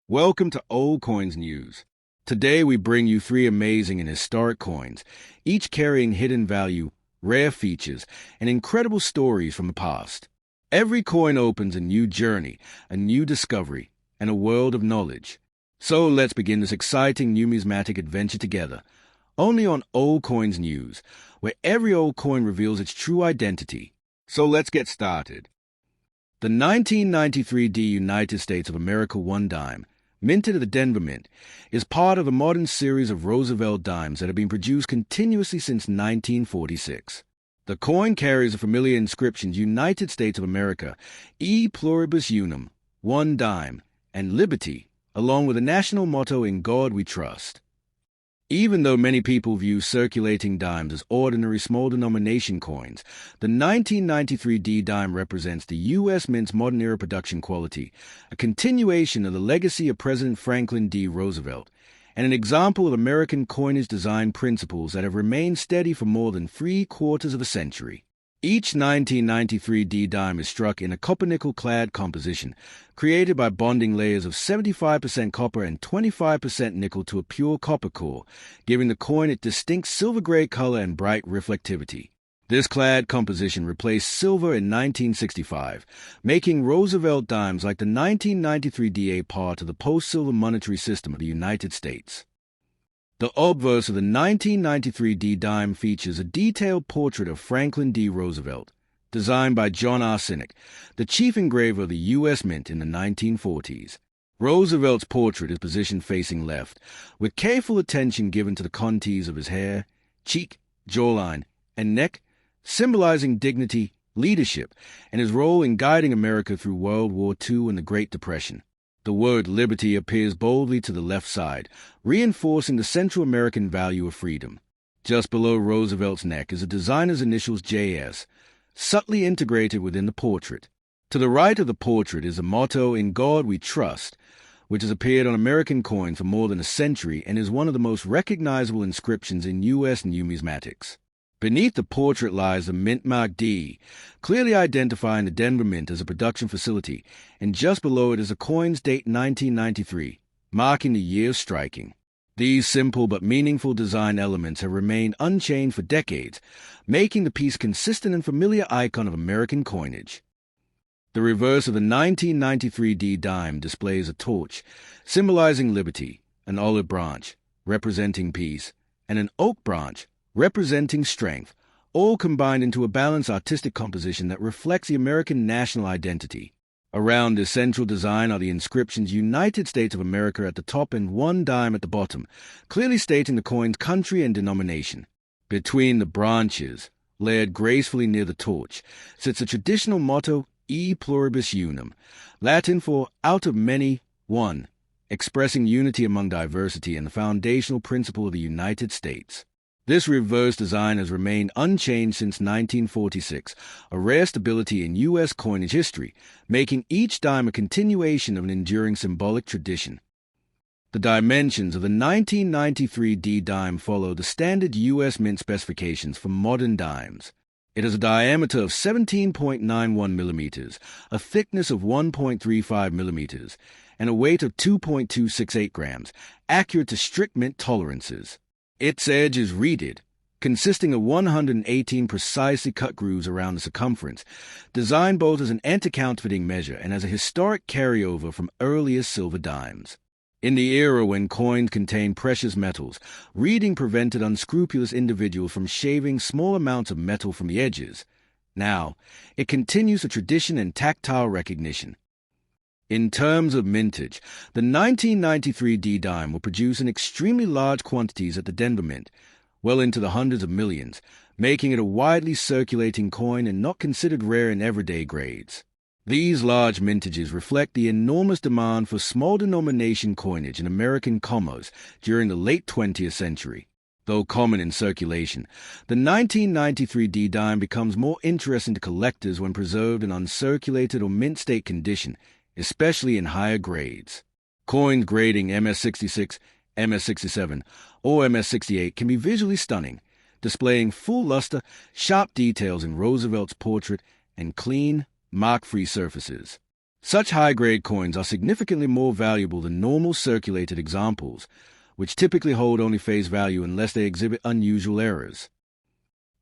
Welcome to Old Coins News. Today we bring you three amazing and historic coins, each carrying hidden value, rare features, and incredible stories from the past. Every coin opens a new journey, a new discovery, and a world of knowledge. So let's begin this exciting numismatic adventure together, only on Old Coins News, where every old coin reveals its true identity. So let's get started. The 1993 United States of America 1 dime, minted at the Denver Mint, is part of a modern series of Roosevelt dimes that have been produced continuously since 1946. The coin carries the familiar inscriptions United States of America, E Pluribus Unum, 1 dime, and Liberty, along with the national motto In God We Trust. Even though many people view circulating dimes as ordinary small-denomination coins, the 1993 D dime represents the U.S. Mint's modern-era production quality, a continuation of the legacy of President Franklin D. Roosevelt, and an example of American coinage design principles that have remained steady for more than 3/4 of a century. Each 1993 D dime is struck in a copper-nickel-clad composition, created by bonding layers of 75% copper and 25% nickel to a pure copper core, giving the coin its distinct silver-gray color and bright reflectivity. This clad composition replaced silver in 1965, making Roosevelt dimes like the 1993 D a part of the post-silver monetary system of the United States. The obverse of the 1993 D dime features a detailed portrait of Franklin D. Roosevelt, designed by John R. Sinek, the chief engraver of the U.S. Mint in the 1940s. Roosevelt's portrait is positioned facing left, with careful attention given to the contours of his hair, cheek, jawline, and neck, symbolizing dignity, leadership, and his role in guiding America through World War II and the Great Depression. The word liberty appears boldly to the left side, reinforcing the Central American value of freedom. Just below Roosevelt's neck is the designer's initials JS, subtly integrated within the portrait. To the right of the portrait is the motto In God We Trust, which has appeared on American coins for more than a century and is one of the most recognizable inscriptions in U.S. numismatics. Beneath the portrait lies the mintmark D, clearly identifying the Denver Mint as a production facility, and just below it is the coin's date 1993, marking the year of striking. These simple but meaningful design elements have remained unchanged for decades, making the piece consistent and familiar icon of American coinage. The reverse of the 1993 D dime displays a torch, symbolizing liberty, an olive branch, representing peace, and an oak branch, representing strength, all combined into a balanced artistic composition that reflects the American national identity. Around this central design are the inscriptions United States of America at the top and 1 dime at the bottom, clearly stating the coin's country and denomination. Between the branches, layered gracefully near the torch, sits the traditional motto E Pluribus Unum, Latin for out of many, one, expressing unity among diversity and the foundational principle of the United States. This reverse design has remained unchanged since 1946, a rare stability in U.S. coinage history, making each dime a continuation of an enduring symbolic tradition. The dimensions of the 1993 D dime follow the standard U.S. Mint specifications for modern dimes. It has a diameter of 17.91 millimeters, a thickness of 1.35 millimeters, and a weight of 2.268 grams, accurate to strict mint tolerances. Its edge is reeded, consisting of 118 precisely cut grooves around the circumference, designed both as an anti-counterfeiting measure and as a historic carryover from earlier silver dimes. In the era when coins contained precious metals, reeding prevented unscrupulous individuals from shaving small amounts of metal from the edges. Now, it continues the tradition and tactile recognition. In terms of mintage, the 1993 D dime will produce in extremely large quantities at the Denver Mint, well into the hundreds of millions, making it a widely circulating coin and not considered rare in everyday grades. These large mintages reflect the enormous demand for small-denomination coinage in American commerce during the late 20th century. Though common in circulation, the 1993 D dime becomes more interesting to collectors when preserved in uncirculated or mint state condition, especially in higher grades. Coins grading MS66, MS67, or MS68 can be visually stunning, displaying full luster, sharp details in Roosevelt's portrait, and clean, mark-free surfaces. Such high-grade coins are significantly more valuable than normal circulated examples, which typically hold only face value unless they exhibit unusual errors.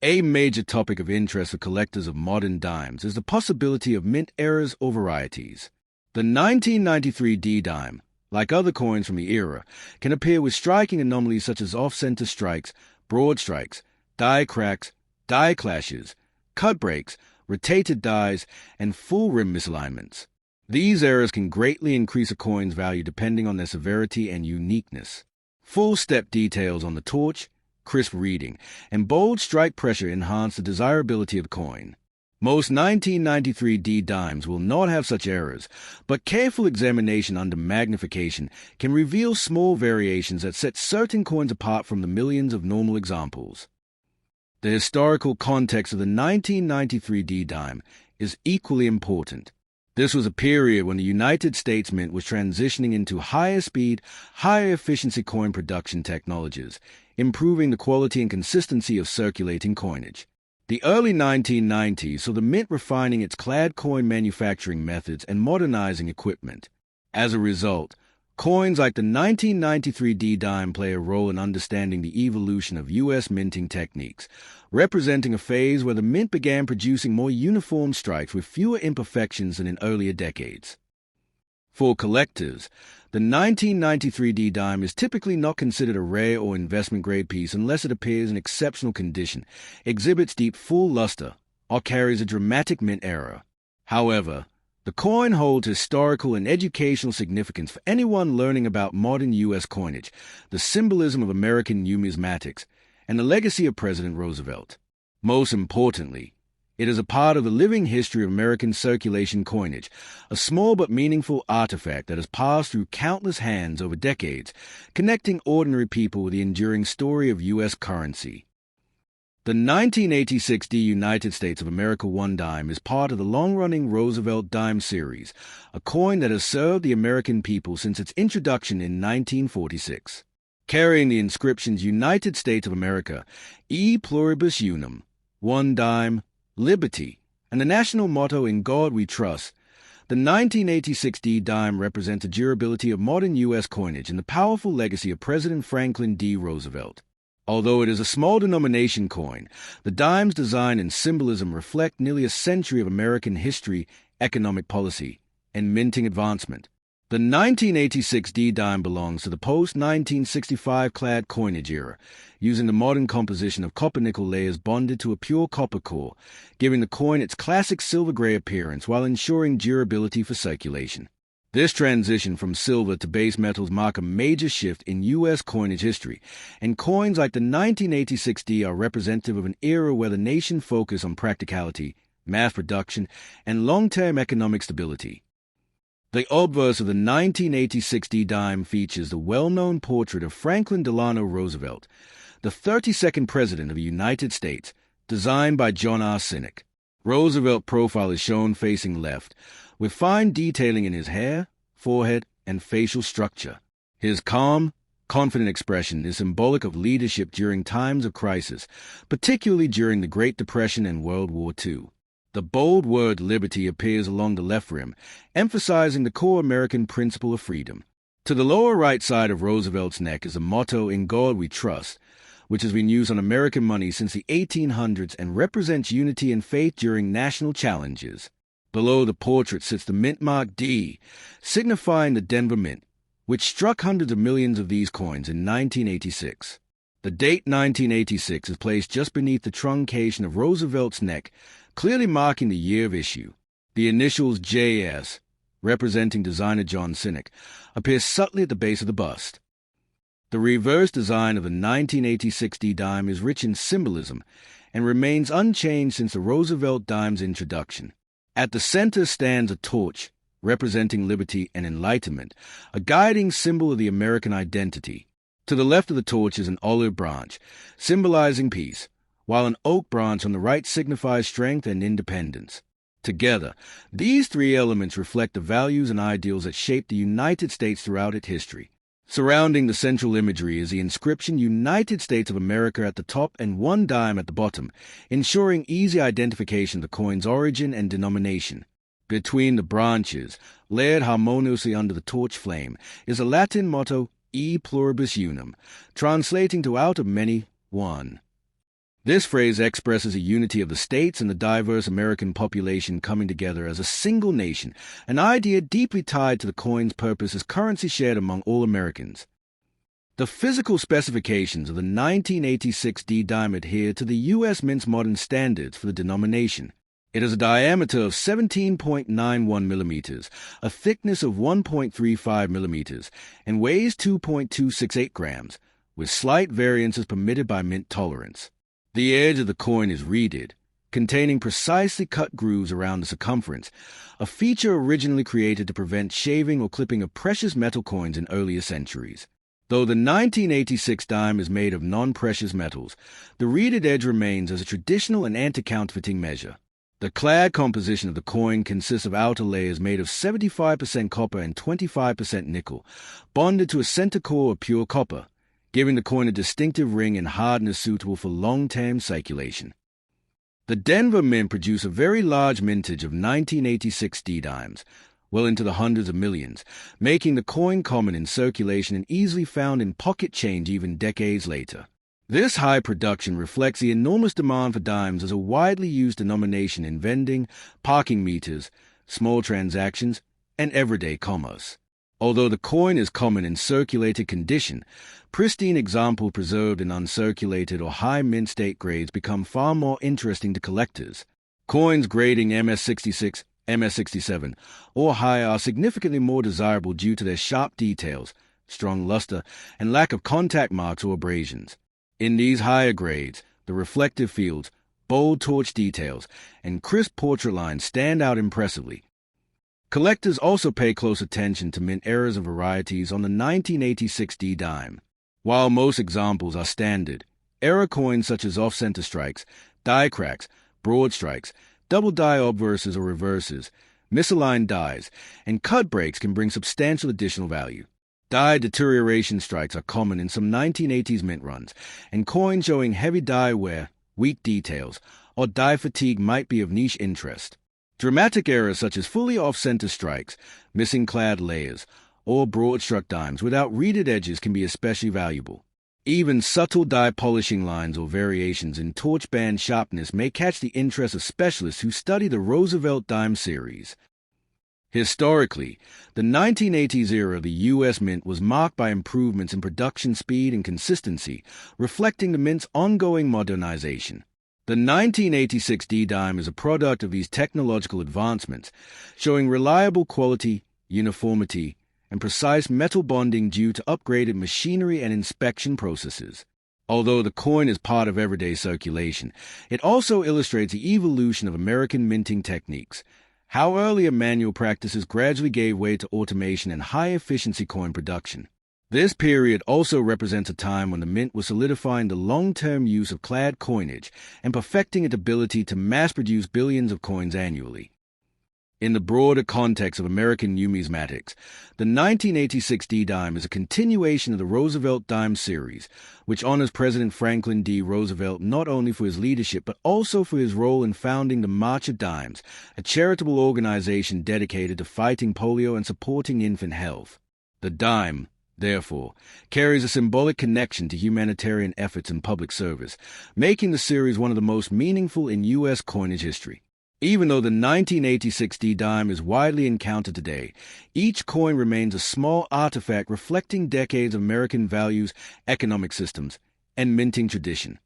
A major topic of interest for collectors of modern dimes is the possibility of mint errors or varieties. The 1993 D dime, like other coins from the era, can appear with striking anomalies such as off-center strikes, broad strikes, die cracks, die clashes, cut breaks, rotated dies, and full rim misalignments. These errors can greatly increase a coin's value depending on their severity and uniqueness. Full step details on the torch, crisp reading, and bold strike pressure enhance the desirability of the coin. Most 1993 D dimes will not have such errors, but careful examination under magnification can reveal small variations that set certain coins apart from the millions of normal examples. The historical context of the 1993 D dime is equally important. This was a period when the United States Mint was transitioning into higher speed, higher efficiency coin production technologies, improving the quality and consistency of circulating coinage. The early 1990s saw the Mint refining its clad coin manufacturing methods and modernizing equipment. As a result, coins like the 1993 D dime play a role in understanding the evolution of U.S. minting techniques, representing a phase where the Mint began producing more uniform strikes with fewer imperfections than in earlier decades. For collectors, the 1993 D dime is typically not considered a rare or investment-grade piece unless it appears in exceptional condition, exhibits deep full luster, or carries a dramatic mint error. However, the coin holds historical and educational significance for anyone learning about modern U.S. coinage, the symbolism of American numismatics, and the legacy of President Roosevelt. Most importantly, it is a part of the living history of American circulation coinage, a small but meaningful artifact that has passed through countless hands over decades, connecting ordinary people with the enduring story of U.S. currency. The 1986 D United States of America 1 dime is part of the long-running Roosevelt dime series, a coin that has served the American people since its introduction in 1946. Carrying the inscriptions United States of America, E Pluribus Unum, 1 dime, Liberty, and the national motto In God We Trust, the 1986 D dime represents the durability of modern U.S. coinage and the powerful legacy of President Franklin D. Roosevelt. Although it is a small denomination coin, the dime's design and symbolism reflect nearly a century of American history, economic policy, and minting advancement. The 1986 D dime belongs to the post-1965 clad coinage era, using the modern composition of copper-nickel layers bonded to a pure copper core, giving the coin its classic silver-gray appearance while ensuring durability for circulation. This transition from silver to base metals mark a major shift in U.S. coinage history, and coins like the 1986 D are representative of an era where the nation focused on practicality, mass production, and long-term economic stability. The obverse of the 1986 D dime features the well-known portrait of Franklin Delano Roosevelt, the 32nd President of the United States, designed by John R. Sinek. Roosevelt's profile is shown facing left, with fine detailing in his hair, forehead, and facial structure. His calm, confident expression is symbolic of leadership during times of crisis, particularly during the Great Depression and World War II. The bold word liberty appears along the left rim, emphasizing the core American principle of freedom. To the lower right side of Roosevelt's neck is the motto In God We Trust, which has been used on American money since the 1800s and represents unity and faith during national challenges. Below the portrait sits the mintmark D, signifying the Denver Mint, which struck hundreds of millions of these coins in 1986. The date 1986 is placed just beneath the truncation of Roosevelt's neck, clearly marking the year of issue. The initials JS, representing designer John Sinek, appear subtly at the base of the bust. The reverse design of the 1986 D dime is rich in symbolism and remains unchanged since the Roosevelt dime's introduction. At the center stands a torch, representing liberty and enlightenment, a guiding symbol of the American identity. To the left of the torch is an olive branch, symbolizing peace, while an oak branch on the right signifies strength and independence. Together, these three elements reflect the values and ideals that shaped the United States throughout its history. Surrounding the central imagery is the inscription United States of America at the top and 1 dime at the bottom, ensuring easy identification of the coin's origin and denomination. Between the branches, layered harmoniously under the torch flame, is a Latin motto, E pluribus unum, translating to out of many, one. This phrase expresses a unity of the states and the diverse American population coming together as a single nation, an idea deeply tied to the coin's purpose as currency shared among all Americans. The physical specifications of the 1986 D-dime adhere to the U.S. Mint's modern standards for the denomination. It has a diameter of 17.91 millimeters, a thickness of 1.35 millimeters, and weighs 2.268 grams, with slight variances permitted by mint tolerance. The edge of the coin is reeded, containing precisely cut grooves around the circumference, a feature originally created to prevent shaving or clipping of precious metal coins in earlier centuries. Though the 1986 dime is made of non-precious metals, the reeded edge remains as a traditional and anti-counterfeiting measure. The clad composition of the coin consists of outer layers made of 75% copper and 25% nickel, bonded to a center core of pure copper, giving the coin a distinctive ring and hardness suitable for long-term circulation. The Denver Mint produced a very large mintage of 1986 D-dimes, well into the hundreds of millions, making the coin common in circulation and easily found in pocket change even decades later. This high production reflects the enormous demand for dimes as a widely used denomination in vending, parking meters, small transactions, and everyday commerce. Although the coin is common in circulated condition, pristine example preserved in uncirculated or high mint state grades become far more interesting to collectors. Coins grading MS66, MS67, or higher are significantly more desirable due to their sharp details, strong luster, and lack of contact marks or abrasions. In these higher grades, the reflective fields, bold torch details, and crisp portrait lines stand out impressively. Collectors also pay close attention to mint errors and varieties on the 1986 D-dime. While most examples are standard, error coins such as off-center strikes, die cracks, broad strikes, double die obverses or reverses, misaligned dies, and cut breaks can bring substantial additional value. Die deterioration strikes are common in some 1980s mint runs, and coins showing heavy die wear, weak details, or die fatigue might be of niche interest. Dramatic errors such as fully off-center strikes, missing clad layers, or broad-struck dimes without reeded edges can be especially valuable. Even subtle die polishing lines or variations in torch band sharpness may catch the interest of specialists who study the Roosevelt dime series. Historically, the 1980s era of the U.S. Mint was marked by improvements in production speed and consistency, reflecting the Mint's ongoing modernization. The 1986 D-dime is a product of these technological advancements, showing reliable quality, uniformity, and precise metal bonding due to upgraded machinery and inspection processes. Although the coin is part of everyday circulation, it also illustrates the evolution of American minting techniques, how earlier manual practices gradually gave way to automation and high-efficiency coin production. This period also represents a time when the Mint was solidifying the long-term use of clad coinage and perfecting its ability to mass-produce billions of coins annually. In the broader context of American numismatics, the 1986 D-dime is a continuation of the Roosevelt dime series, which honors President Franklin D. Roosevelt not only for his leadership but also for his role in founding the March of Dimes, a charitable organization dedicated to fighting polio and supporting infant health. The dime, therefore, carries a symbolic connection to humanitarian efforts and public service, making the series one of the most meaningful in U.S. coinage history. Even though the 1986 D-dime is widely encountered today, each coin remains a small artifact reflecting decades of American values, economic systems, and minting tradition.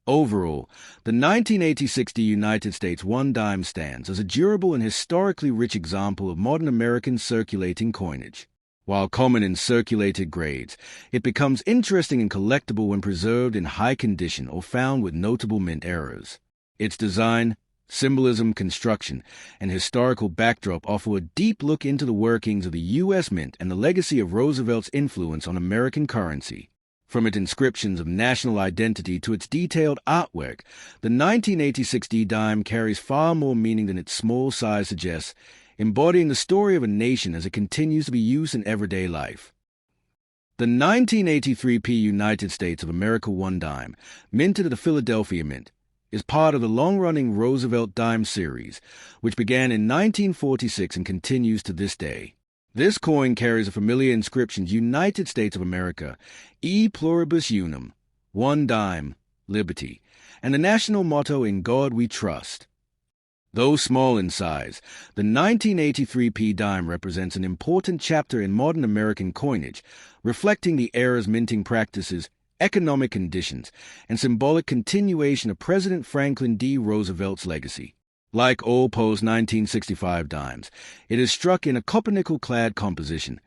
Overall, the 1986 United States 1 dime stands as a durable and historically rich example of modern American circulating coinage. While common in circulated grades, it becomes interesting and collectible when preserved in high condition or found with notable mint errors. Its design, symbolism, construction, and historical backdrop offer a deep look into the workings of the U.S. Mint and the legacy of Roosevelt's influence on American currency. From its inscriptions of national identity to its detailed artwork, the 1986 D-dime carries far more meaning than its small size suggests, embodying the story of a nation as it continues to be used in everyday life. The 1983 United States of America 1 dime, minted at the Philadelphia Mint, is part of the long-running Roosevelt dime series, which began in 1946 and continues to this day. This coin carries a familiar inscription, United States of America, E pluribus unum, one dime, liberty, and the national motto, In God We Trust. Though small in size, the 1983p dime represents an important chapter in modern American coinage, reflecting the era's minting practices, economic conditions, and symbolic continuation of President Franklin D. Roosevelt's legacy. Like all post-1965 dimes, it is struck in a copper-nickel-clad composition,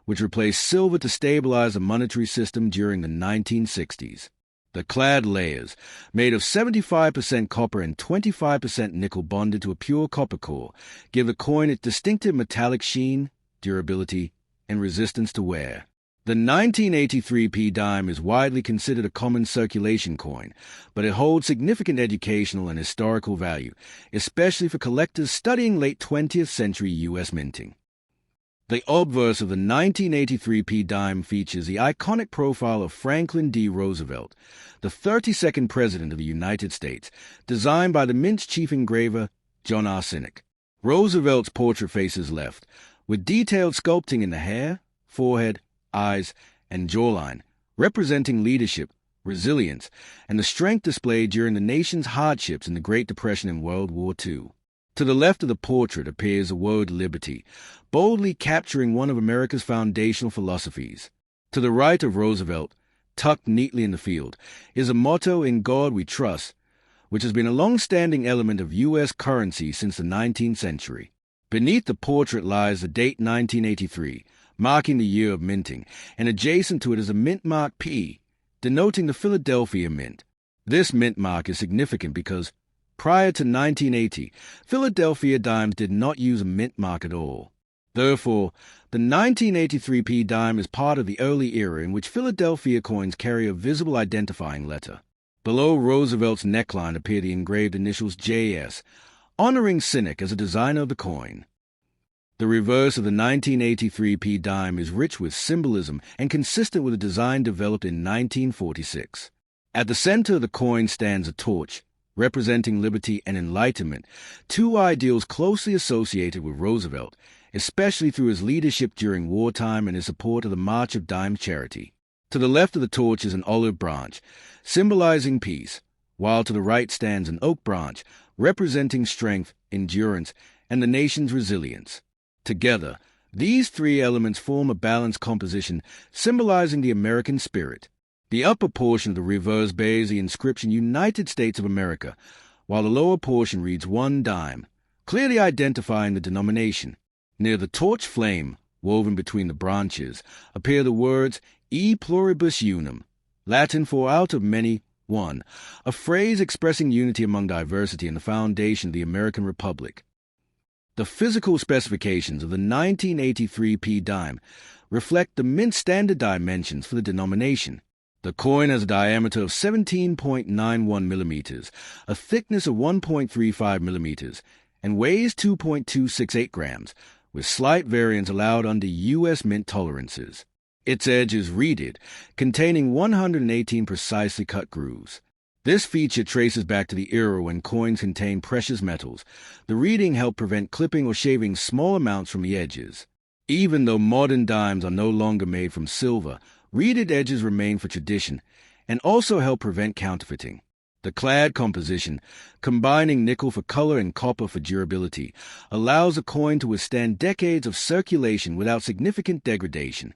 which replaced silver to stabilize the monetary system during the 1960s. The clad layers, made of 75% copper and 25% nickel bonded to a pure copper core, give the coin its distinctive metallic sheen, durability, and resistance to wear. The 1983p dime is widely considered a common circulation coin, but it holds significant educational and historical value, especially for collectors studying late 20th century U.S. minting. The obverse of the 1983p dime features the iconic profile of Franklin D. Roosevelt, the 32nd President of the United States, designed by the Mint's chief engraver, John R. Sinek. Roosevelt's portrait faces left, with detailed sculpting in the hair, forehead, eyes, and jawline, representing leadership, resilience, and the strength displayed during the nation's hardships in the Great Depression and World War II. To the left of the portrait appears the word liberty, boldly capturing one of America's foundational philosophies. To the right of Roosevelt, tucked neatly in the field, is a motto, In God We Trust, which has been a long-standing element of U.S. currency since the 19th century. Beneath the portrait lies the date 1983, marking the year of minting, and adjacent to it is a mintmark P, denoting the Philadelphia Mint. This mintmark is significant because, prior to 1980, Philadelphia dimes did not use a mintmark at all. Therefore, the 1983p dime is part of the early era in which Philadelphia coins carry a visible identifying letter. Below Roosevelt's neckline appear the engraved initials JS, honoring Sinek as a designer of the coin. The reverse of the 1983p dime is rich with symbolism and consistent with a design developed in 1946. At the center of the coin stands a torch, representing liberty and enlightenment, two ideals closely associated with Roosevelt, especially through his leadership during wartime and his support of the March of Dimes charity. To the left of the torch is an olive branch, symbolizing peace, while to the right stands an oak branch, representing strength, endurance, and the nation's resilience. Together, these three elements form a balanced composition symbolizing the American spirit. The upper portion of the reverse bears the inscription United States of America, while the lower portion reads one dime, clearly identifying the denomination. Near the torch flame, woven between the branches, appear the words E pluribus unum, Latin for out of many, one, a phrase expressing unity among diversity and the foundation of the American Republic. The physical specifications of the 1983p dime reflect the Mint standard dimensions for the denomination. The coin has a diameter of 17.91 millimeters, a thickness of 1.35 millimeters, and weighs 2.268 grams, with slight variance allowed under U.S. Mint tolerances. Its edge is reeded, containing 118 precisely cut grooves. This feature traces back to the era when coins contained precious metals. The reeding helped prevent clipping or shaving small amounts from the edges. Even though modern dimes are no longer made from silver, reeded edges remain for tradition and also help prevent counterfeiting. The clad composition, combining nickel for color and copper for durability, allows a coin to withstand decades of circulation without significant degradation.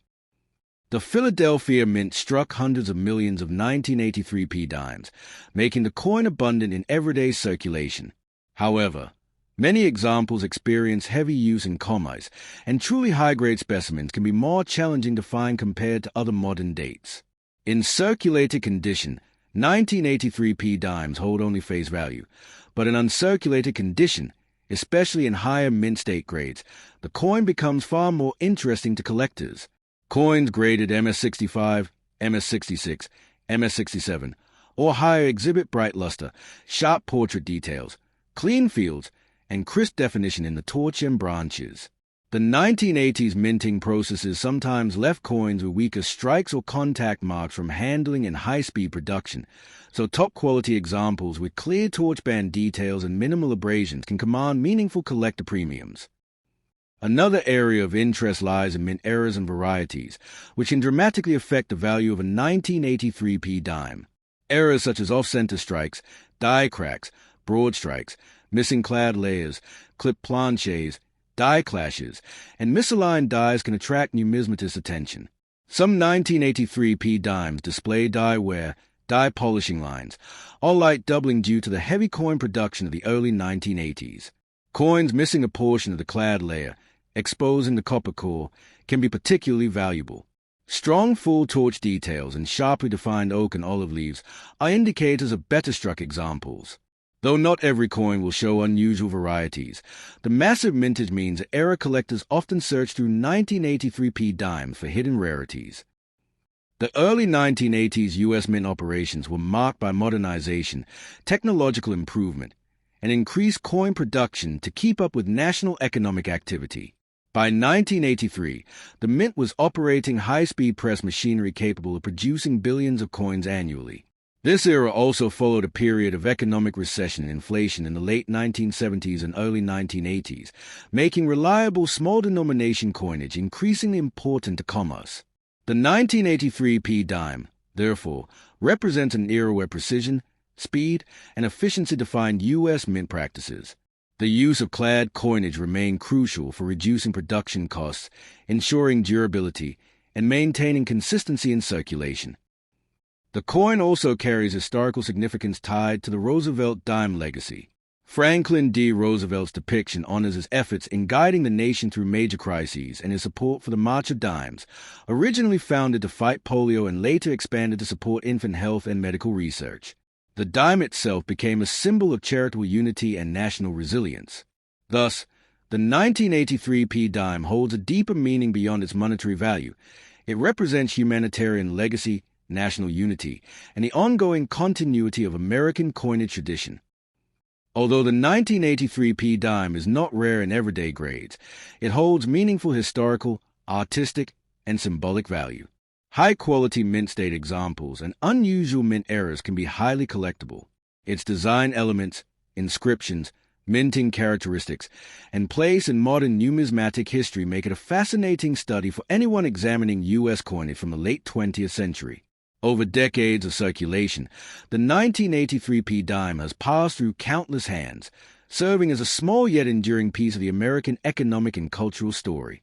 The Philadelphia Mint struck hundreds of millions of 1983p dimes, making the coin abundant in everyday circulation. However, many examples experience heavy use in commerce, and truly high-grade specimens can be more challenging to find compared to other modern dates. In circulated condition, 1983p dimes hold only face value, but in uncirculated condition, especially in higher mint state grades, the coin becomes far more interesting to collectors. Coins graded MS65, MS66, MS67, or higher exhibit bright luster, sharp portrait details, clean fields, and crisp definition in the torch and branches. The 1980s minting processes sometimes left coins with weaker strikes or contact marks from handling and high-speed production, so top-quality examples with clear torchband details and minimal abrasions can command meaningful collector premiums. Another area of interest lies in mint errors and varieties, which can dramatically affect the value of a 1983p dime. Errors such as off-center strikes, die cracks, broad strikes, missing clad layers, clip planches, die clashes, and misaligned dies can attract numismatists' attention. Some 1983p dimes display die wear, die polishing lines, all light doubling due to the heavy coin production of the early 1980s. Coins missing a portion of the clad layer, exposing the copper core, can be particularly valuable. Strong full torch details and sharply defined oak and olive leaves are indicators of better struck examples. Though not every coin will show unusual varieties, the massive mintage means that era collectors often search through 1983p dimes for hidden rarities. The early 1980s U.S. mint operations were marked by modernization, technological improvement, and increased coin production to keep up with national economic activity. By 1983, the mint was operating high-speed press machinery capable of producing billions of coins annually. This era also followed a period of economic recession and inflation in the late 1970s and early 1980s, making reliable small-denomination coinage increasingly important to commerce. The 1983p dime, therefore, represents an era where precision, speed, and efficiency defined U.S. mint practices. The use of clad coinage remained crucial for reducing production costs, ensuring durability, and maintaining consistency in circulation. The coin also carries historical significance tied to the Roosevelt dime legacy. Franklin D. Roosevelt's depiction honors his efforts in guiding the nation through major crises and his support for the March of Dimes, originally founded to fight polio and later expanded to support infant health and medical research. The dime itself became a symbol of charitable unity and national resilience. Thus, the 1983p dime holds a deeper meaning beyond its monetary value. It represents humanitarian legacy, national unity, and the ongoing continuity of American coinage tradition. Although the 1983p dime is not rare in everyday grades, it holds meaningful historical, artistic, and symbolic value. High-quality mint-state examples and unusual mint errors can be highly collectible. Its design elements, inscriptions, minting characteristics, and place in modern numismatic history make it a fascinating study for anyone examining U.S. coinage from the late 20th century. Over decades of circulation, the 1983p dime has passed through countless hands, serving as a small yet enduring piece of the American economic and cultural story.